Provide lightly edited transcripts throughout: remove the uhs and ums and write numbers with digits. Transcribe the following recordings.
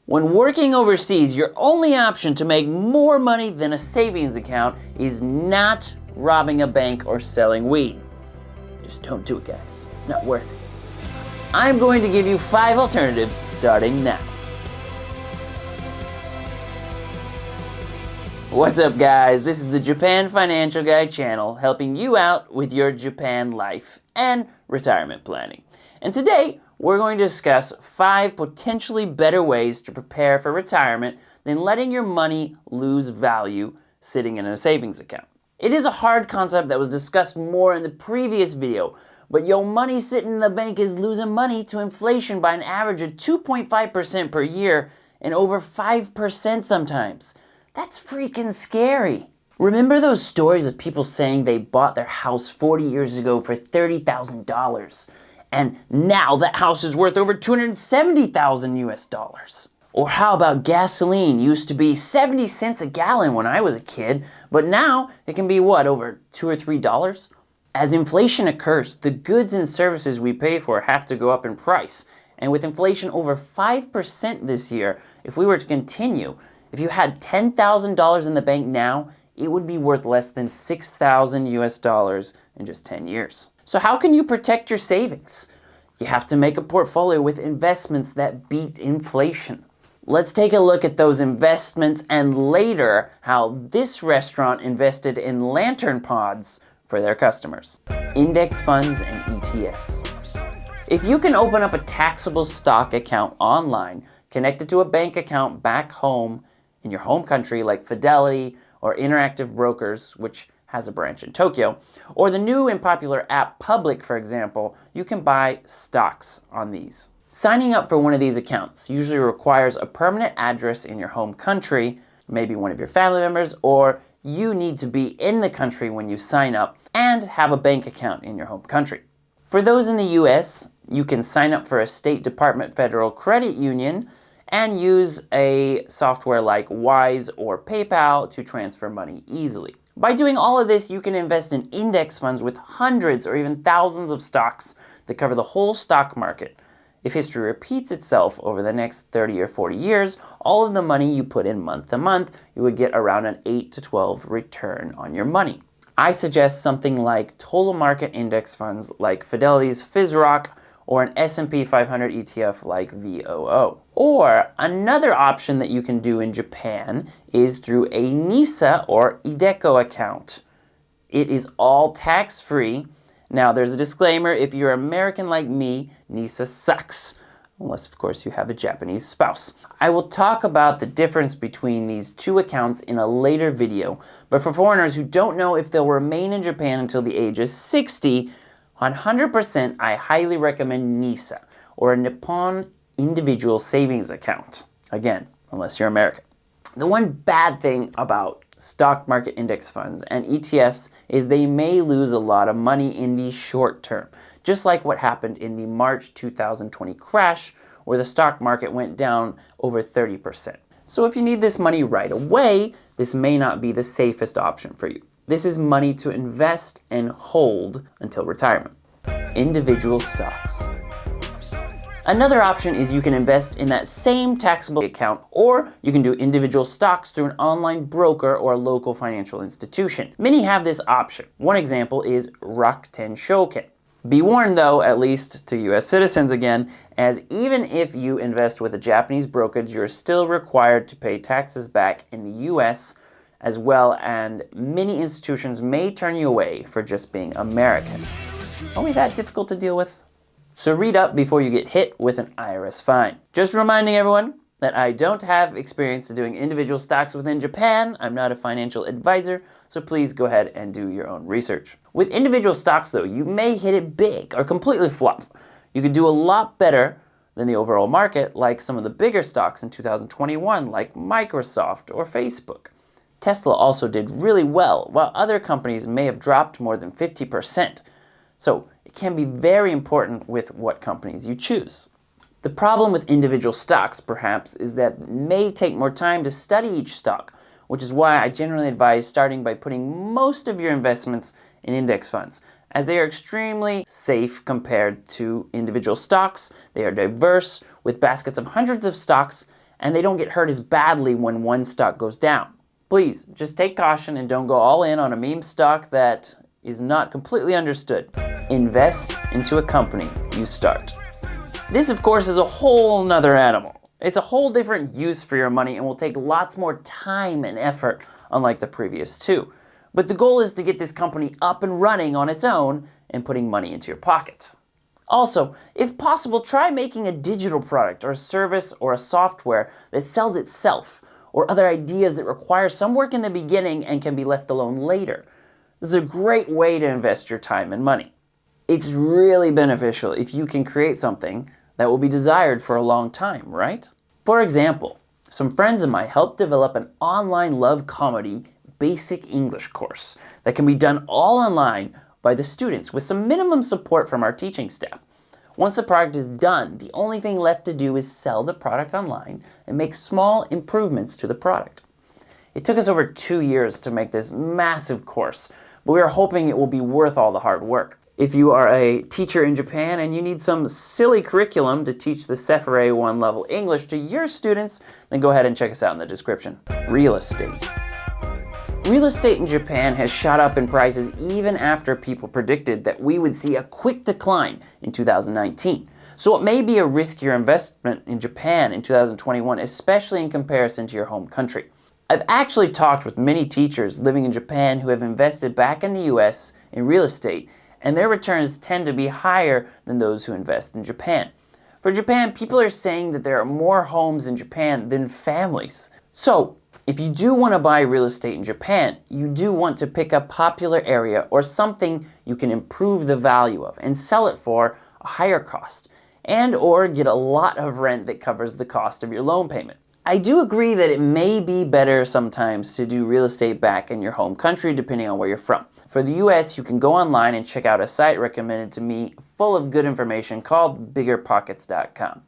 When working overseas, your only option to make more money than a savings account is not robbing a bank or selling weed. Just don't do it, guys. It's not worth it. I'm going to give you 5 alternatives starting now. What's up, guys? This is the Japan Financial Guy channel, helping you out with your Japan life and retirement planning. And today, we're going to discuss 5 potentially better ways to prepare for retirement than letting your money lose value sitting in a savings account. It is a hard concept that was discussed more in the previous video, but your money sitting in the bank is losing money to inflation by an average of 2.5% per year and over 5% sometimes. That's freaking scary. Remember those stories of people saying they bought their house 40 years ago for $30,000 and now that house is worth over $270,000 US? Or how about gasoline used to be 70 cents a gallon when I was a kid, but now it can be what, over $2 or $3? As inflation occurs, the goods and services we pay for have to go up in price. And with inflation over 5% this year, if we were to continue, if you had $10,000 in the bank now, it would be worth less than $6,000 US in just 10 years. So how can you protect your savings? You have to make a portfolio with investments that beat inflation. Let's take a look at those investments and later how this restaurant invested in lantern pods for their customers. Index funds and ETFs. If you can open up a taxable stock account online connected to a bank account back home in your home country like Fidelity or Interactive Brokers, which has a branch in Tokyo, or the new and popular app Public, for example, you can buy stocks on these. Signing up for one of these accounts usually requires a permanent address in your home country, maybe one of your family members, or you need to be in the country when you sign up and have a bank account in your home country. For those in the US, you can sign up for a State Department Federal Credit Union and use a software like Wise or PayPal to transfer money easily. By doing all of this, you can invest in index funds with hundreds or even thousands of stocks that cover the whole stock market. If history repeats itself over the next 30 or 40 years, all of the money you put in month to month, you would get around an 8 to 12 return on your money. I suggest something like total market index funds like Fidelity's FISROC or an S&P 500 ETF like VOO. Or another option that you can do in Japan is through a NISA or iDeCo account. It is all tax-free. Now, there's a disclaimer: if you're American like me, NISA sucks. Unless, of course, you have a Japanese spouse. I will talk about the difference between these two accounts in a later video, but for foreigners who don't know if they'll remain in Japan until the age of 60, 100% I highly recommend NISA, or a Nippon Individual Savings Account. Again, unless you're American. The one bad thing about stock market index funds and ETFs is they may lose a lot of money in the short term, just like what happened in the March 2020 crash, where the stock market went down over 30%. So if you need this money right away, this may not be the safest option for you. This is money to invest and hold until retirement. Individual stocks. Another option is you can invest in that same taxable account, or you can do individual stocks through an online broker or a local financial institution. Many have this option. One example is Rakuten Shoken. Be warned though, at least to US citizens again, as even if you invest with a Japanese brokerage, you're still required to pay taxes back in the US as well, and many institutions may turn you away for just being American. Are we that difficult to deal with? So read up before you get hit with an IRS fine. Just reminding everyone that I don't have experience doing individual stocks within Japan. I'm not a financial advisor, so please go ahead and do your own research. With individual stocks though, you may hit it big or completely flop. You could do a lot better than the overall market, like some of the bigger stocks in 2021, like Microsoft or Facebook. Tesla also did really well, while other companies may have dropped more than 50%. So it can be very important with what companies you choose. The problem with individual stocks, perhaps, is that it may take more time to study each stock, which is why I generally advise starting by putting most of your investments in index funds, as they are extremely safe compared to individual stocks. They are diverse, with baskets of hundreds of stocks, and they don't get hurt as badly when one stock goes down. Please, just take caution and don't go all in on a meme stock that is not completely understood. Invest into a company you start. This, of course, is a whole nother animal. It's a whole different use for your money and will take lots more time and effort, unlike the previous two. But the goal is to get this company up and running on its own and putting money into your pocket. Also, if possible, try making a digital product or a service or a software that sells itself, or other ideas that require some work in the beginning and can be left alone later. This is a great way to invest your time and money. It's really beneficial if you can create something that will be desired for a long time, right? For example, some friends of mine helped develop an online love comedy basic English course that can be done all online by the students with some minimum support from our teaching staff. Once the product is done, the only thing left to do is sell the product online and make small improvements to the product. It took us over 2 years to make this massive course, but we are hoping it will be worth all the hard work. If you are a teacher in Japan and you need some silly curriculum to teach the Sephire 1 level English to your students, then go ahead and check us out in the description. Real estate. Real estate in Japan has shot up in prices even after people predicted that we would see a quick decline in 2019. So it may be a riskier investment in Japan in 2021, especially in comparison to your home country. I've actually talked with many teachers living in Japan who have invested back in the US in real estate, and their returns tend to be higher than those who invest in Japan. For Japan, people are saying that there are more homes in Japan than families. So, if you do want to buy real estate in Japan, you do want to pick a popular area or something you can improve the value of and sell it for a higher cost, and or get a lot of rent that covers the cost of your loan payment. I do agree that it may be better sometimes to do real estate back in your home country depending on where you're from. For the US, you can go online and check out a site recommended to me full of good information called biggerpockets.com.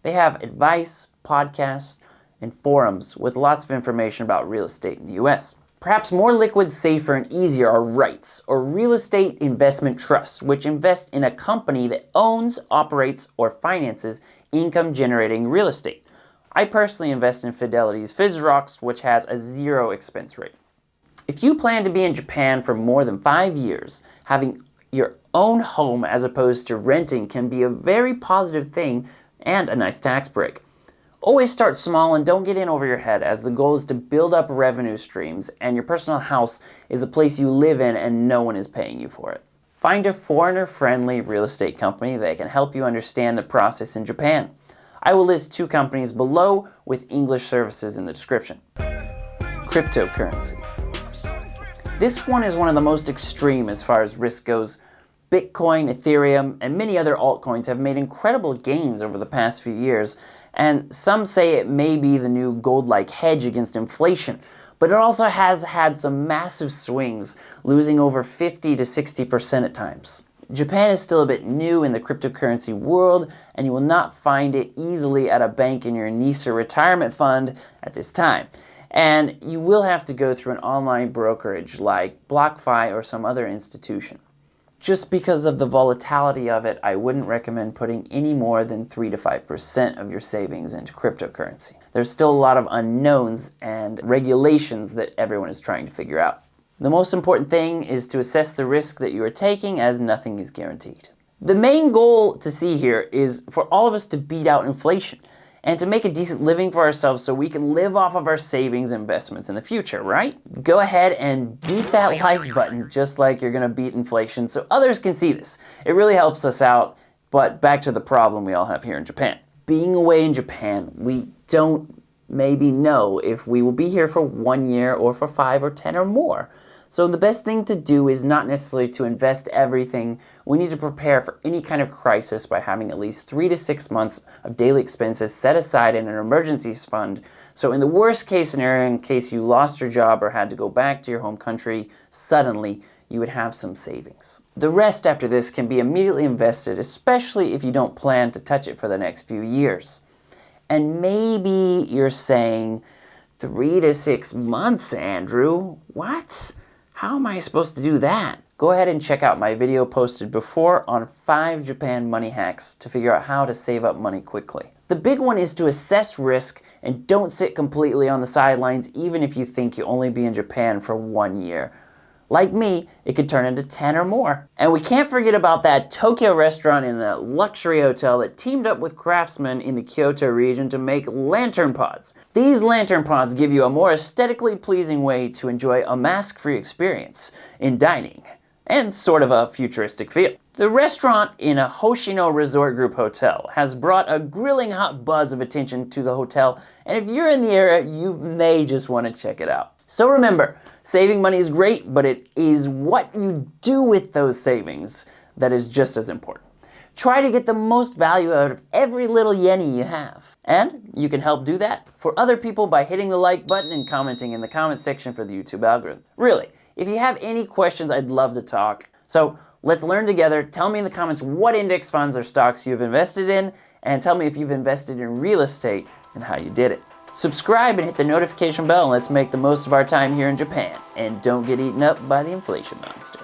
They have advice, podcasts, and forums with lots of information about real estate in the US. Perhaps more liquid, safer, and easier are REITs, or real estate investment trusts, which invest in a company that owns, operates, or finances income-generating real estate. I personally invest in Fidelity's FizRocks, which has a 0 expense rate. If you plan to be in Japan for more than 5 years, having your own home as opposed to renting can be a very positive thing and a nice tax break. Always start small and don't get in over your head, as the goal is to build up revenue streams and your personal house is a place you live in and no one is paying you for it. Find a foreigner-friendly real estate company that can help you understand the process in Japan. I will list 2 companies below with English services in the description. Cryptocurrency. This one is one of the most extreme as far as risk goes. Bitcoin, Ethereum, and many other altcoins have made incredible gains over the past few years, and some say it may be the new gold-like hedge against inflation, but it also has had some massive swings, losing over 50 to 60% at times. Japan is still a bit new in the cryptocurrency world, and you will not find it easily at a bank in your NISA retirement fund at this time. And you will have to go through an online brokerage like BlockFi or some other institution. Just because of the volatility of it, I wouldn't recommend putting any more than 3 to 5% of your savings into cryptocurrency. There's still a lot of unknowns and regulations that everyone is trying to figure out. The most important thing is to assess the risk that you are taking, as nothing is guaranteed. The main goal to see here is for all of us to beat out inflation and to make a decent living for ourselves so we can live off of our savings and investments in the future, right? Go ahead and beat that like button just like you're gonna beat inflation so others can see this. It really helps us out, but back to the problem we all have here in Japan. Being away in Japan, we don't maybe know if we will be here for 1 year or for 5 or 10 or more. So the best thing to do is not necessarily to invest everything. We need to prepare for any kind of crisis by having at least 3 to 6 months of daily expenses set aside in an emergency fund. So in the worst case scenario, in case you lost your job or had to go back to your home country suddenly, you would have some savings. The rest after this can be immediately invested, especially if you don't plan to touch it for the next few years. And maybe you're saying, 3 to 6 months, Andrew? What? How am I supposed to do that? Go ahead and check out my video posted before on 5 Japan money hacks to figure out how to save up money quickly. The big one is to assess risk And don't sit completely on the sidelines even if you think you'll only be in Japan for 1 year. Like me, it could turn into 10 or more. And we can't forget about that Tokyo restaurant in the luxury hotel that teamed up with craftsmen in the Kyoto region to make lantern pots. These lantern pots give you a more aesthetically pleasing way to enjoy a mask-free experience in dining, and sort of a futuristic feel. The restaurant in a Hoshino Resort Group hotel has brought a grilling hot buzz of attention to the hotel, and if you're in the area, you may just want to check it out. So remember, saving money is great, but it is what you do with those savings that is just as important. Try to get the most value out of every little yenny you have. And you can help do that for other people by hitting the like button and commenting in the comment section for the YouTube algorithm. Really, if you have any questions, I'd love to talk. So let's learn together. Tell me in the comments what index funds or stocks you've invested in, and tell me if you've invested in real estate and how you did it. Subscribe and hit the notification bell, and let's make the most of our time here in Japan. And don't get eaten up by the inflation monster.